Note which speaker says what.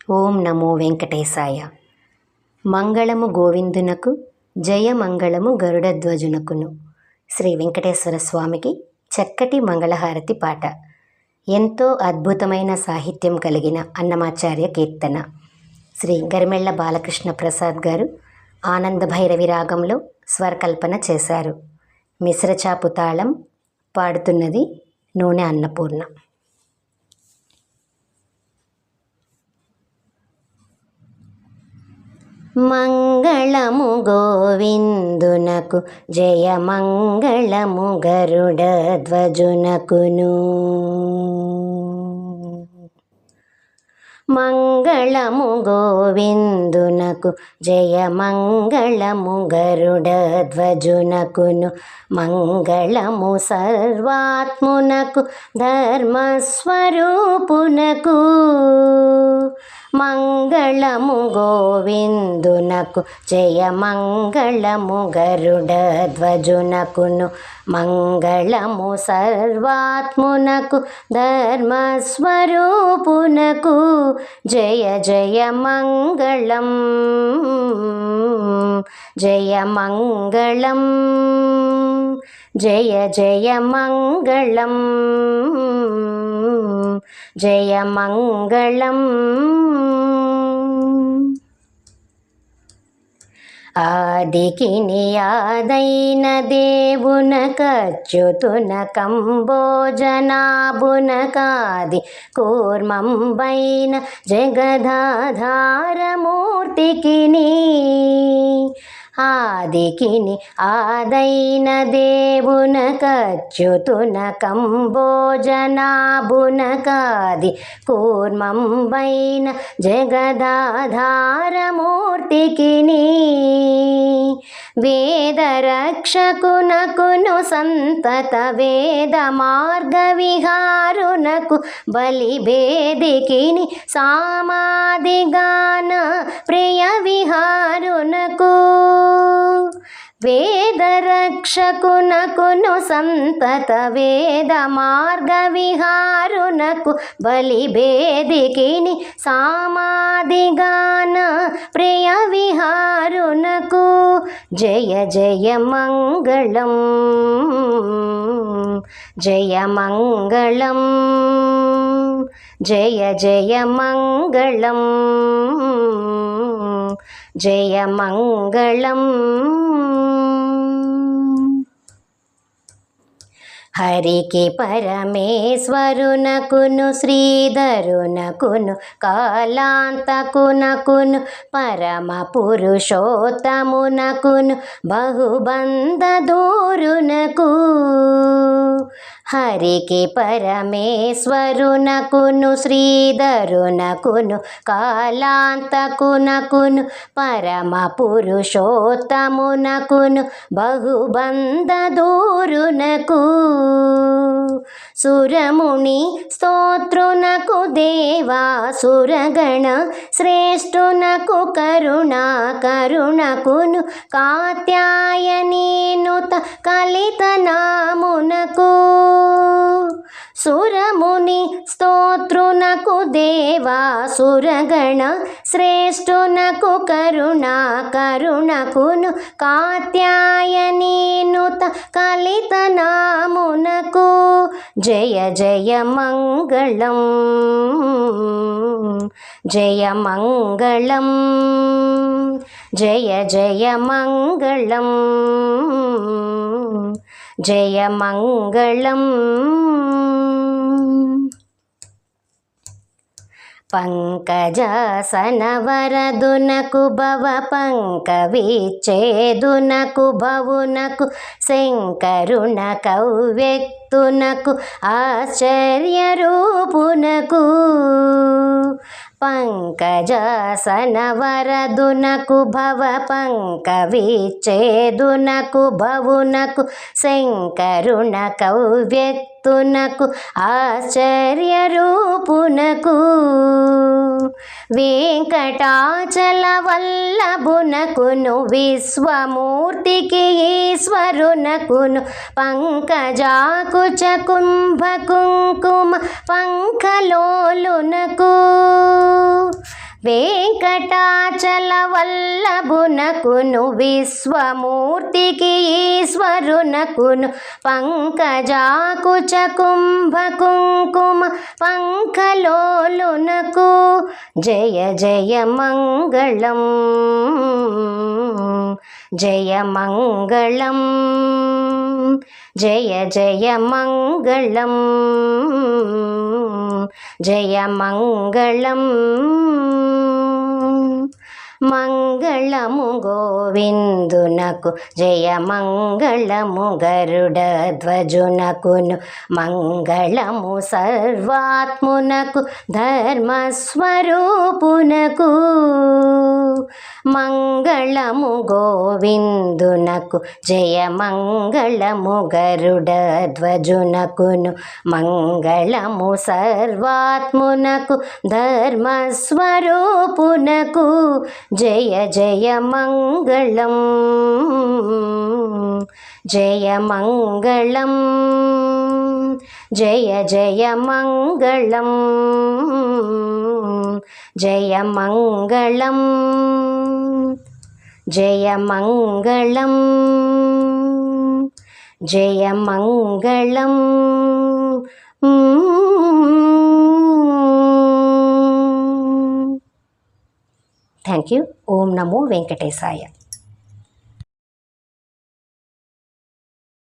Speaker 1: ఓం నమో వెంకటేశాయ. మంగళము గోవిందునకు, జయమంగళము గరుడధ్వజునకును. శ్రీ వెంకటేశ్వర స్వామికి చక్కటి మంగళహారతి పాట. ఎంతో అద్భుతమైన సాహిత్యం కలిగిన అన్నమాచార్య కీర్తన. శ్రీ గరిమెళ్ళ బాలకృష్ణ ప్రసాద్ గారు ఆనంద భైరవి రాగంలో స్వరకల్పన చేశారు. మిశ్రచాపు తాళం. పాడుతున్నది నూనె అన్నపూర్ణ. మంగళము గోవిందునకు, జయమంగళము గరుడధ్వజునకును. మంగళము గోవిందునకు, జయమంగళము గరుడధ్వజునకును. మంగళము సర్వాత్మునకు, ధర్మస్వరూపునకు. మంగళము గోవిందునకు, జయమంగళము గరుడధ్వజునకును. మంగళము సర్వాత్మునకు, ధర్మస్వరూపునకు. జయ జయ మంగళం, జయ మంగళం, జయ జయ మంగళం, జయ మంగళం. ఆదికి నియాదైన దేవునకచ్యుతున కంబోజనాభునకాది కూర్మంబైన జగదాధారమూర్తికిని. ఆదికిని ఆదైన దేవునకచ్యుతున కంబోజనాభునకాది కూర్మంబైన జగదాధారమూర్తికిని. వేదరక్షకునకును, సంతత వేద మార్గ విహారునకు, బలిభేదికిని సామాదిగాన ప్రియ విహారునకు. వేదరక్షకునకును, సంతత వేద మార్గ విహారునకు, బలిభేదికిని సామాదిగాన ప్రియ విహారునకు. జయ జయ మంగళం, జయ మంగళం, జయ జయ మంగళం, జయ మంగళం. హరికి పరమేశ్వరునకును, శ్రీధరునకును, కాలాంతకునకును, పరమ పురుషోత్తమునకును, బహుబంధ దూరునకు. హరికి పరమేశ్వరునకును, శ్రీధరునకును, కాలాంతకునకును, పరమ పురుషోత్తమునకును, బహుబంధ దూరునకు. సురముని స్తోత్రునకు, దేవాసురగణ శ్రేష్ఠునకు, కరుణా కరుణకును, కాత్యాయనీనుత కలిత నామునకు. సురముని స్తోత్రునకు, దేవాసురగణ శ్రేష్ఠునకు, కరుణా కరుణకును, కాత్యాయనీనుత కలిత నామునకు. జయ జయ మంగళం, జయ మంగళం, జయ జయ మంగళం, జయ మంగళం. పంకజాసనవరదునకు, భవ పంకవిచ్ఛేదునకు, భవునకు, శంకరుణ కవ్యక్తునకు, ఆశ్చర్యరూపునకు. పంకజాసనవరదునకు, భవ పంకవిచ్ఛేదునకు, భవునకు, శంకరుణ కవ్యక్తునకు, ఆశ్చర్యరూపునకు. వెంకటాచల వల్లభునకును, విశ్వమూర్తికి ఈశ్వరునకును, పంకజాకుచ కుంభ కుంకుమ పంకలోలునకు. వెంకటాచల వల్లభునకును విశ్వమూర్తికి ఈశ్వరునకును పంకజాకుచ కుంభ కుంకుమ పంకలోలునకు జయ జయ మంగళం జయ మంగళం జయ జయ మంగళం జయ మంగళం మంగళము గోవిందునకు జయ మంగళము గరుడ ధ్వజునకును మంగళము సర్వాత్మునకు ధర్మస్వరూపునకు మంగళము గోవిందునకు జయ మంగళము గరుడ ధ్వజునకును మంగళము సర్వాత్మునకు ధర్మస్వరూపునకు జయ జయ మంగళం జయ మంగళం జయ జయ మంగళం జయ మంగళం జయ మంగళం జయ మంగళం thank you. Om Namo Venkatesaya.